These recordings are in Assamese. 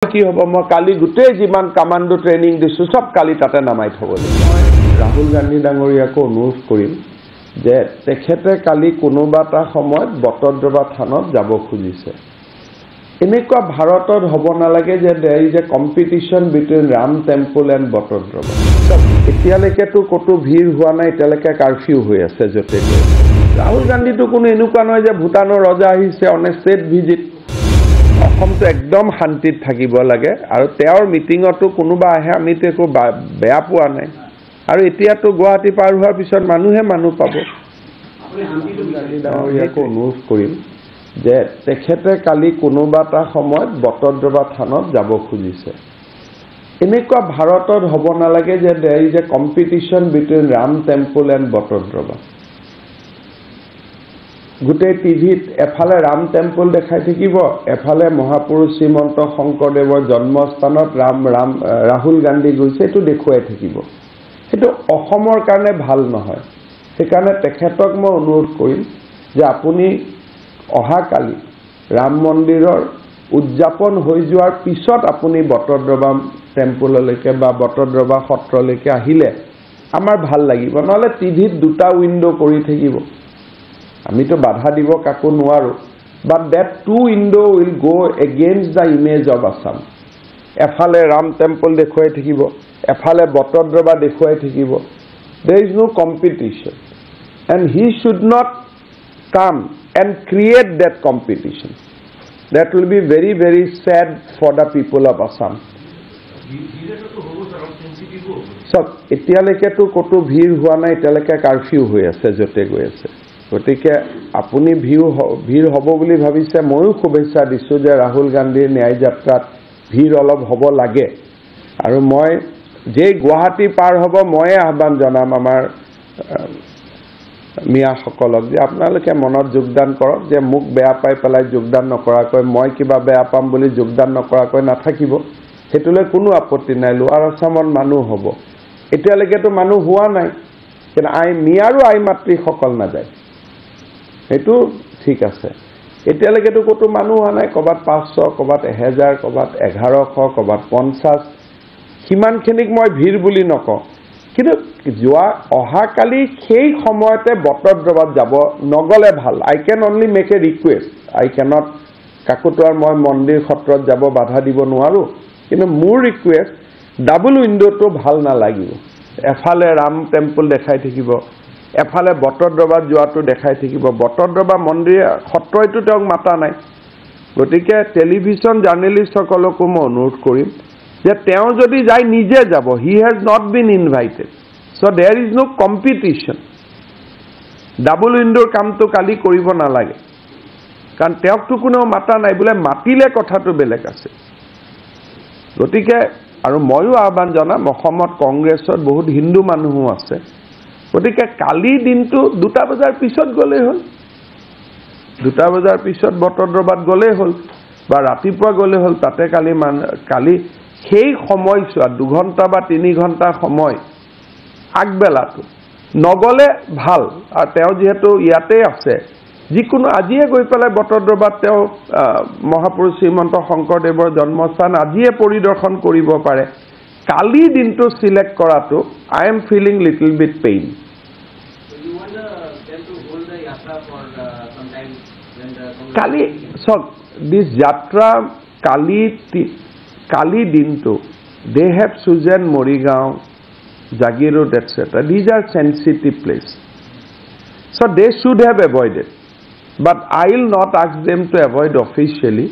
কি হ'ব মই কালি গোটেই যিমান কমান্ডো ট্ৰেইনিং দিছো সব কালি তাতে নামাই থব মই ৰাহুল গান্ধী ডাঙৰীয়াকো অনুৰোধ কৰিম যে তেখেতে কালি কোনোবা এটা সময়ত বটদ্ৰৱা থানত যাব খুজিছে এনেকুৱা ভাৰতত হ'ব নালাগে যে there is a competition between Ram Temple and Batadrava এতিয়ালৈকে তো কতো ভিৰ হোৱা নাই এতিয়ালৈকে কাৰফিউ হৈ আছে যতে ৰাহুল গান্ধী তো কোনো এনেকুৱা নহয় যে ভুটানৰ ৰজা আহিছে অন এ ষ্টেট ভিজিট অসমটো একদম শান্তিত থাকিব লাগে আৰু তেওঁৰ মিটিংতো কোনোবা আহে আমি তেকো বেয়া পোৱা নাই আৰু এতিয়াতো গুৱাহাটী পাৰ হোৱাৰ পিছত মানুহ পাব আপুনি শান্তিটো ডাঙৰীয়াকো অনুৰোধ কৰিম যে তেখেতে কালি কোনোবা এটা সময়ত বটদ্ৰৱা থানত যাব খুজিছে এনেকুৱা ভাৰতত হ'ব নালাগে যে there is a competition between Ram Temple and Batadrava গোটেই টিভিত এফালে ৰাম টেম্পল দেখাই থাকিব এফালে মহাপুৰুষ শ্ৰীমন্ত শংকৰদেৱৰ জন্মস্থানত ৰাহুল গান্ধী গৈছে এটো দেখুৱাই থাকিব এটো অসমৰ কাৰণে ভাল নহয় সেইকাৰণে তেখেতক মই অনুৰোধ কৰিম যে আপুনি অহাকালি ৰাম মন্দিৰৰ উদযাপন হৈ যোৱাৰ পিছত আপুনি বটদ্ৰৱা টেম্পললৈকে বা বটদ্ৰৱা সত্ৰলৈকে আহিলে আমাৰ ভাল লাগিব নহলে টিভিত দুটা উইন্ডো কৰি থাকিব আমি তো বাধা দিব কাকো নোৱাৰো but that two window will go against the image of Assam এফালে ৰাম টেম্পল দেখুৱাই থাকিব এফালে বটদ্ৰৱা দেখুৱাই থাকিব there is no competition and he should not come and create that competition that will be very very sad for the people of Assam so এতিয়ালৈকে তো কতো ভিৰ হোৱা নাই এতিয়ালৈকে কাৰফিউ হৈ আছে যতে গৈ আছে গতিকে আপুনি ভিৰ হ'ব বুলি ভাবিছে ময়ো শুভেচ্ছা দিছো যে ৰাহুল গান্ধীৰ ন্যায় যাত্ৰাত ভিৰ অলপ হ'ব লাগে আৰু মই যে গুৱাহাটী পাৰ হ'ব মই আহ্বান জনাম আমাৰ মিয়াসকলক যে আপোনালোকে মনত যোগদান কৰক যে মোক বেয়া পাই পেলাই যোগদান নকৰাকৈ মই কিবা বেয়া পাম বুলি যোগদান নকৰাকৈ নাথাকিব হেতুলে কোনো আপত্তি নাই লোৱাৰ আসামত মানুহ হ'ব এতিয়ালৈকে তো মানুহ হোৱা নাই কিন্তু মিয়াৰো আই মাতৃ সকল না যায় এটো ঠিক আছে এতিয়ালৈকে তো কত মানুহ হোৱা নাই কবাত 500 কবাত 1000 কবাত 1100 কবাত 50 কিমানখিনিক মই ভিৰ বুলি নকওঁ কিন্তু যোৱা অহাকালি সেই সময়তে বটদ্ৰৱাত যাব নগলে ভাল I can only make a request I cannot কাকুতৱাৰ মই মন্দিৰ ক্ষেত্ৰত যাব বাধা দিব নোৱাৰো কিন্তু মোৰ ৰিকুৱেষ্ট ডাবল উইন্ডোটো ভাল নালাগিব এফালে ৰাম টেম্পল দেখাই থাকিব এফালে বটদ্ৰৱাত যোৱাটো দেখাই থাকিব বটদ্ৰৱা মন্দিৰ ক্ষেত্ৰটো তেওঁক মাতা নাই গতিকে টেলিভিছন জাৰ্নেলিষ্ট সকলকো মই অনুৰোধ কৰিম যে তেওঁ যদি যাই নিজে যাব he has not been invited so there is no competition double উইন্ডোৰ কামটো কালি কৰিব নালাগে কাৰণ তেওঁকটো কোনো মাতা নাই বলে মাতিলে কথাটো বেলেগ আছে গতিকে আৰু ময়ো আহ্বান জনাম অসমত কংগ্ৰেছত বহুত হিন্দু মানুহো আছে গতিকে কালি দিনটো 2টা বজাৰ পিছত গলে হল 2টা বজাৰ পিছত বটদ্ৰৱাত গলে হল বা ৰাতিপুৱা গলে হল তাতে কালি সেই সময়ছোৱা 2 ঘণ্টা বা 3 ঘণ্টা সময় আগবেলাটো নগলে ভাল আৰু তেওঁ যেহেতু ইয়াতে আছে যিকোনো আজিয়ে গৈ পেলাই বটদ্ৰৱাত তেওঁ মহাপুৰুষ শ্ৰীমন্ত শংকৰদেৱৰ জন্মস্থান আজিয়ে পৰিদৰ্শন কৰিব পাৰে কালি দিনটো সিলেক্ট কৰাটো I am feeling little bit pain. So you want them to hold the yatra for some time when the Kali, so this yatra Kali dinto, they have chosen Morigaon, Jagirod, etc. These are sensitive places. So they should have avoided. But I will not ask them to avoid officially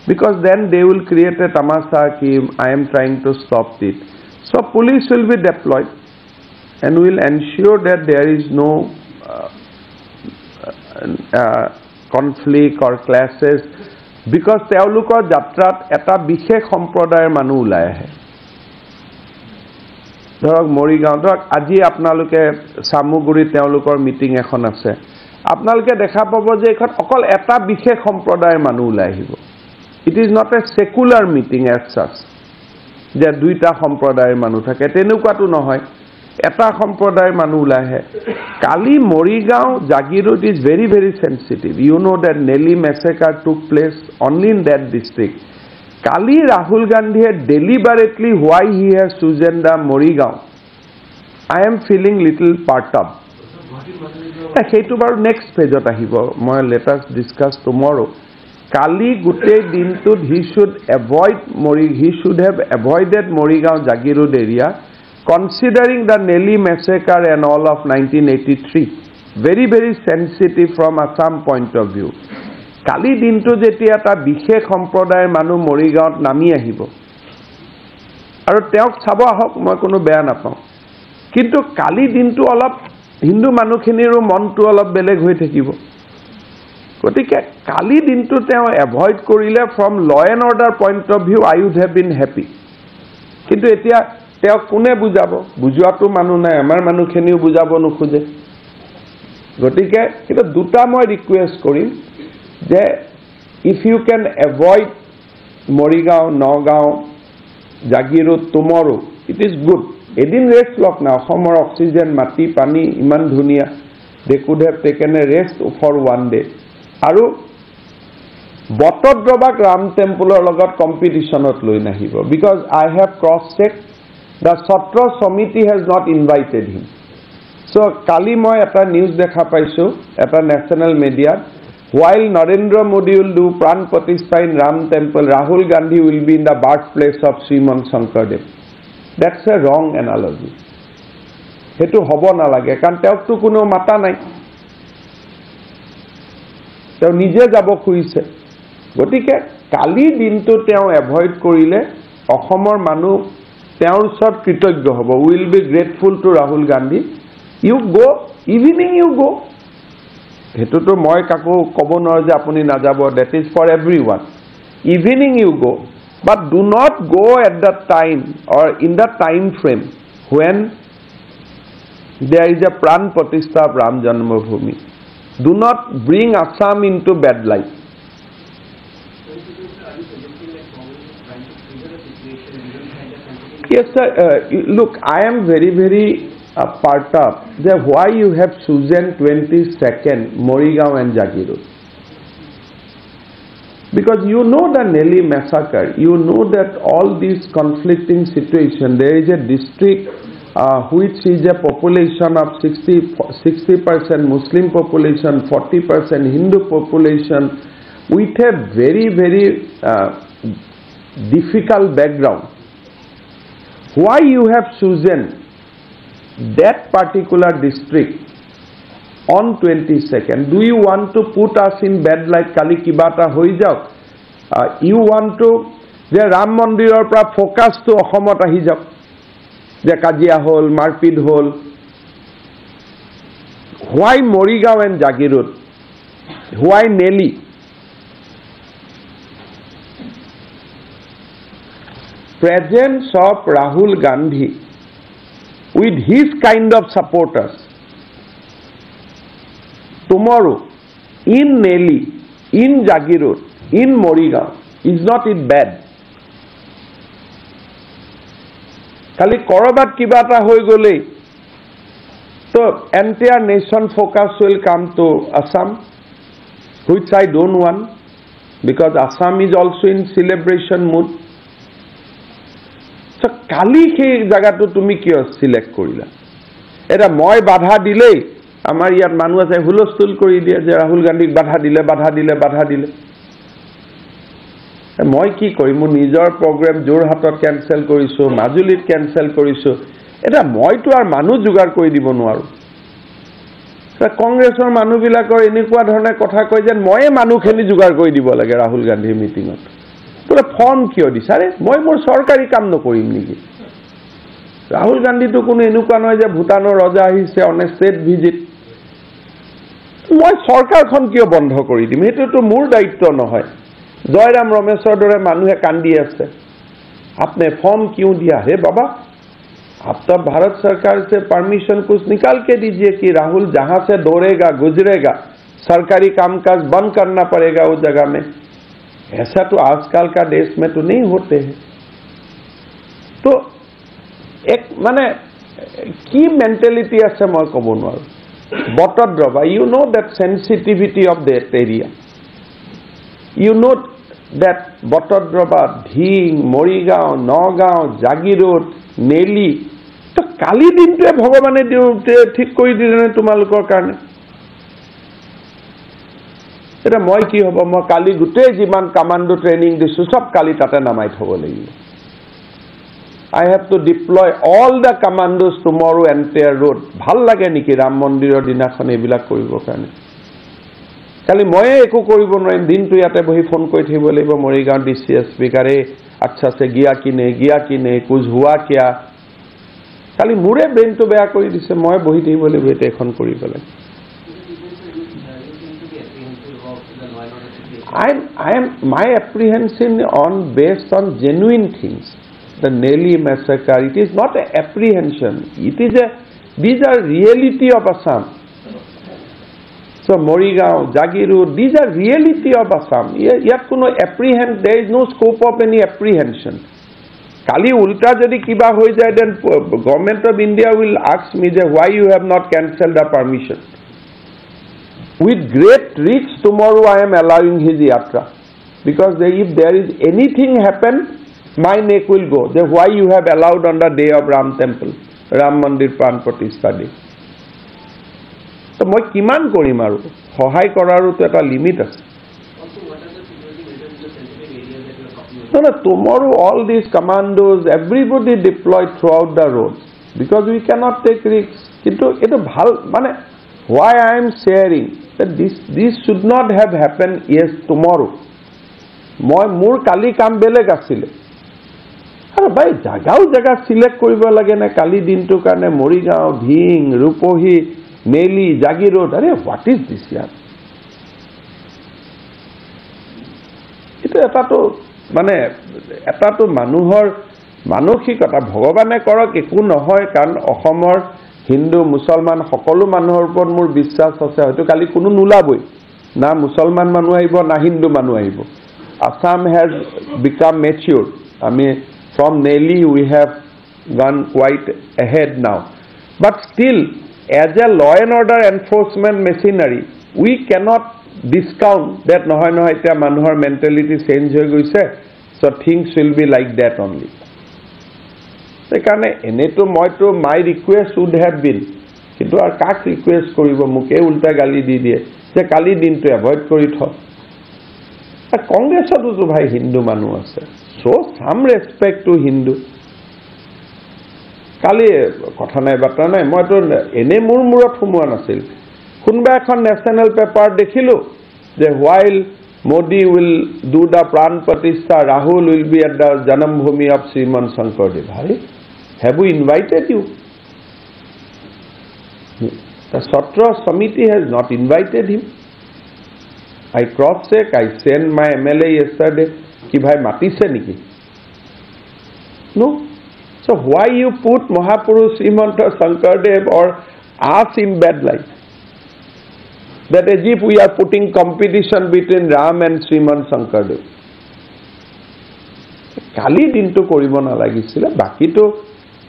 because then they will create a tamasha ki I am trying to stop it. So police will be deployed and will ensure that there is no conflict or clashes because তেওঁলোকৰ যাত্ৰাত এটা বিশেষ সম্প্ৰদায়ৰ মানুহ ওলাই আহে ধৰক মৰিগাঁও ধৰক আজি আপোনালোকে সামুগুৰি তেওঁলোকৰ মিটিং এখন আছে আপোনালোকে দেখা পাব যে এখন অকল এটা বিশেষ সম্প্ৰদায়ৰ মানুহ ওলাই আহিব it is not a secular meeting as such যে দুইটা সম্প্ৰদায়ৰ মানুহ থাকে তেনেকুৱাটো নহয় এটা সম্প্ৰদায়ৰ মানুহ ওলাই আহে কালি Morigaon Jagiroad is very very sensitive you know that Nelly massacre took place only in that district Kali Rahul Gandhi had deliberately why he has chosen the Morigaon. I am feeling little perturbed. সেইটো বাৰু নেক্সট পেজত আহিব মই let us discuss tomorrow. কালি গোটেই দিনটোত he should have avoided Morigaon Jagirod area considering the Nelly massacre and all of 1983. Very very sensitive from Assam point of view. কালি দিনটো যেতিয়া এটা বিশেষ সম্প্ৰদায়ৰ মানুহ মৰিগাঁৱত নামি আহিব আৰু তেওঁক চাব আহক মই কোনো বেয়া নাপাওঁ কিন্তু কালি দিনটো অলপ হিন্দু মানুহখিনিৰো মনটো অলপ বেলেগ হৈ থাকিব গতিকে কালি দিনটো তেওঁ এভয়েড কৰিলে from law and order point of view I would have been happy কিন্তু এতিয়া তেওঁক কোনে বুজাব বুজোৱাটো মানুহ নাই আমাৰ মানুহখিনিও বুজাব নোখোজে গতিকে কিন্তু দুটা মই ৰিকুৱেষ্ট কৰিম যে if you can avoid Morigaon, Nagaon, Jagirod tomorrow, it is good. Edin rest lok na Homer oxygen, mati, pani, iman dhunia. They could have taken a rest for one day. Aru Botot Drobak Ram Temple or logot competition at loi nahibo because I have cross-checked. The Satra Samiti has not invited him. So Kali moi eta news dekha paisu eta national media. While Narendra Modi will do Pran Pratishtha in Ram Temple, Rahul Gandhi will be in the birthplace of Sriman Shankardev. That's a wrong analogy. Hetu hobo nalage, karon teok to kuno mata nai. Teo nije jabo khuise. Gotike kali dinto teo avoid korile, Ohomor manu teor sor kritogyo hobo. We will be grateful to Rahul Gandhi. You go, evening you go. হেতুটো মই কাকো কব নোৱাৰো যে আপুনি নাযাব that is for everyone evening you go but do not go at that time or in the time frame when there is a pran pratishtha of Ram Janmabhoomi do not bring Assam into bad light yes sir look I am very very part of that why you have chosen 22nd Morigaon and Jagirod because you know the Nelly massacre you know that all these conflicting situation there is a district which is a population of 60% Muslim population 40% Hindu population with a very very difficult background why you have chosen that particular district on 22nd do you want to put us in bad light kali kibata hoi jaok you want to je Ram Mandiror pra focus to Ohomot ahi jaok je kajia hol marpid hol why Morigaon and Jagirod why Nelly presence of Rahul Gandhi with his kind of supporters tomorrow in Nelly, in Jagirod, in Morigaon is not it bad. Kali korobat kibata hoi gole, so entire nation focus will come to Assam, which I don't want because Assam is also in celebration mood. So কালি সেই জায়গাটো তুমি কিয় সিলেক্ট কৰিলা এটা মই বাধা দিলেই আমাৰ ইয়াত মানুহ আছে হুলস্থুল কৰি দিয়ে যে ৰাহুল গান্ধীক বাধা দিলে মই কি কৰিম মোৰ নিজৰ প্ৰগ্ৰাম জোৰহাটত কেনসেল কৰিছো মাজুলীত কেনসেল কৰিছো এটা মইতো আৰু মানুহ যোগাৰ কৰি দিব নোৱাৰো কংগ্ৰেছৰ মানুহবিলাকৰ এনেকুৱা ধৰণে কথা কয় যে মই মানুহখিনি যোগাৰ কৰি দিব লাগে ৰাহুল গান্ধীৰ মিটিঙত তোৰা ফৰ্ম কিয় দিছাৰে মই মোৰ সৰকাৰি কাম নকৰিম নেকি ৰাহুল গান্ধী তো কোনো এনেকুৱা নয় যে ভুটানৰ ৰজা আহিছে অন এ ষ্টেট ভিজিট মই সৰকাৰখন কিয় বন্ধ কৰি দিম এটো তো মোৰ দায়িত্ব নহয় জয়ৰাম ৰমেশৰ দৰে মানুহে কান্দি আছে আপনি फॉर्म क्यों दिया है बाबा आप तो भारत सरकार से परमिशन कुछ निकाल के दीजिए कि राहुल जहां से दौड़ेगा गुजरेगा सरकारी कामकाज बंद करना पड़ेगा उस जगह में ऐसा तो आजकल का देश में तो नहीं होते हैं तो एक माने की मेंटालिटी আছে মই কব নোৱাৰো Batadrava you know that sensitivity of that area you know that Batadrava, Dhing, Morigaon, Nagaon, Jagiroad, Nellie, তো কালি দিনটোৱে ভগৱানে ঠিক কৰি দিলেনে তোমালোকৰ কাৰণে? এতিয়া মই কি হ'ব? মই কালি গোটেই যিমান কামাণ্ডো ট্ৰেইনিং দিছোঁ চব কালি তাতে নামাই থ'ব লাগিব। I have to deploy all the commandos tomorrow entire road. ভাল লাগে নেকি ৰাম মন্দিৰৰ দিনাখন এইবিলাক কৰিবৰ কাৰণে? কালি ময়ে একো কৰিব নোৱাৰিম, দিনটো ইয়াতে বহি ফোন কৰি থাকিব লাগিব মৰিগাঁও DCSP কাৰে আচ্ছা সে গিয়া কি নে কুছ হুৱা কিয়া। কালি মোৰে ব্ৰেইনটো বেয়া কৰি দিছে, মই বহি থাকিব লাগিব এতিয়া এখন কৰি পেলাই। My apprehension based on genuine things. The Nelly massacre, it is not an apprehension. These are reality of Assam. So Morigao, Jagirood, these are reality of Assam. Yet there is no scope of any apprehension. Kali ulta jodi kiba hoi jay, then government of India will ask me why you have not cancelled the permission. With great risk tomorrow I am allowing his yatra. Because if there is anything happen, my neck will go. Then why you have allowed on the day of Ram temple, Ram Mandir Pran Pratishtha day? So moi kiman korim aru sahay koraru to eta limit ase. Also, what are the security measures in the sensitive areas that you are talking about? No, tomorrow all these commandos, everybody deployed throughout the roads because we cannot take risks. It bhal mane why I am sharing that this should not have happened tomorrow. Moi mur kali kam beleg asile. আৰু ভাই জাগা সিলেক্ট কৰিব লাগে না কালি দিনটোৰ কাৰণে? মৰিগাঁও, ধিং, ৰূপহী, নেলি, জাগিৰোড, আৰে হোৱাট ইজ দিছ ইয়াৰ? এইটো এটাতো মানুহৰ মানসিকতা। ভগৱানে কৰক একো নহয়, কাৰণ অসমৰ হিন্দু মুছলমান সকলো মানুহৰ ওপৰত মোৰ বিশ্বাস আছে। হয়তো কালি কোনো নোলাবই, না মুছলমান মানুহ আহিব না হিন্দু মানুহ আহিব। Assam has become mature. From Nelly we have gone quite ahead now. But still, as a law and order enforcement machinery, we cannot discount that nohoy eta manuhor mentality change hoi goise, so things will be like that only. Sekane eneto moito my request would have been, kintu ar kak request koribo, muke ulta gali di die je kali din to avoid kori tho. Congress to bhai Hindu manu ase, show some respect to Hindu. Kali kotha nai bata nai, moi to ene mur murat humua nasil. Kunba ekhon national paper dekhilu je while Modi will do the Pran Pratishtha, Rahul will be at the Janam Bhumi of Sriman Shankardev. Have we invited you? The Satra Samiti has not invited him. I cross-check, I sent my MLA yesterday, ki bhai matise niki? No. So why you put Mahapurush Srimanta Shankardev or us in bad light? That as if we are putting competition between Ram and Sriman Shankardev. Kali dinto koribo nalagisile, baki to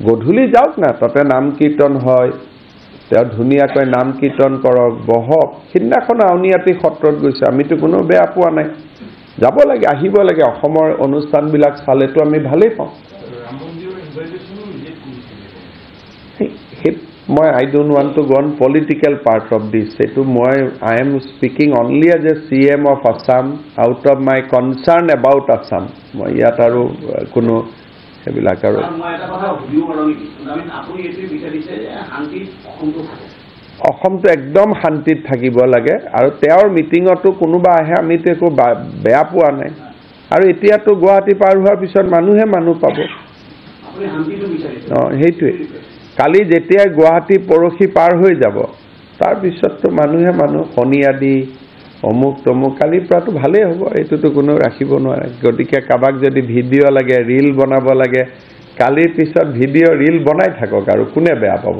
godhuli jaok na, tate nam kirtan hoy, তেওঁ ধুনীয়াকৈ নাম কীৰ্তন কৰক, বহক। সিদিনাখন আউনীআটী সত্ৰত গৈছে, আমিতো কোনো বেয়া পোৱা নাই, যাব লাগে, আহিব লাগে। অসমৰ অনুষ্ঠানবিলাক চালেতো আমি ভালেই পাওঁ। I don't want to go on political part of this. I am speaking only as a CM of Assam out of my concern about Assam. মই ইয়াত আৰু কোনো সেইবিলাক আৰু অসমটো একদম শান্তিত থাকিব লাগে। আৰু তেওঁৰ মিটিঙতো কোনোবা আহে, আমিতো একো বেয়া পোৱা নাই। আৰু এতিয়াতো গুৱাহাটী পাৰ হোৱাৰ পিছত মানুহ পাব। সেইটোৱে কালি যেতিয়া গুৱাহাটী পৰহি পাৰ হৈ যাব, তাৰপিছততো মানুহ শনিয়াদি অমুক তমুক কালিৰ পৰাতো ভালেই হ'ব, এইটোতো কোনো ৰাখিব নোৱাৰে। গতিকে কাবাক যদি ভিডিঅ' লাগে, ৰীল বনাব লাগে, কালিৰ পিছত ভিডিঅ' ৰীল বনাই থাকক, আৰু কোনে বেয়া পাব?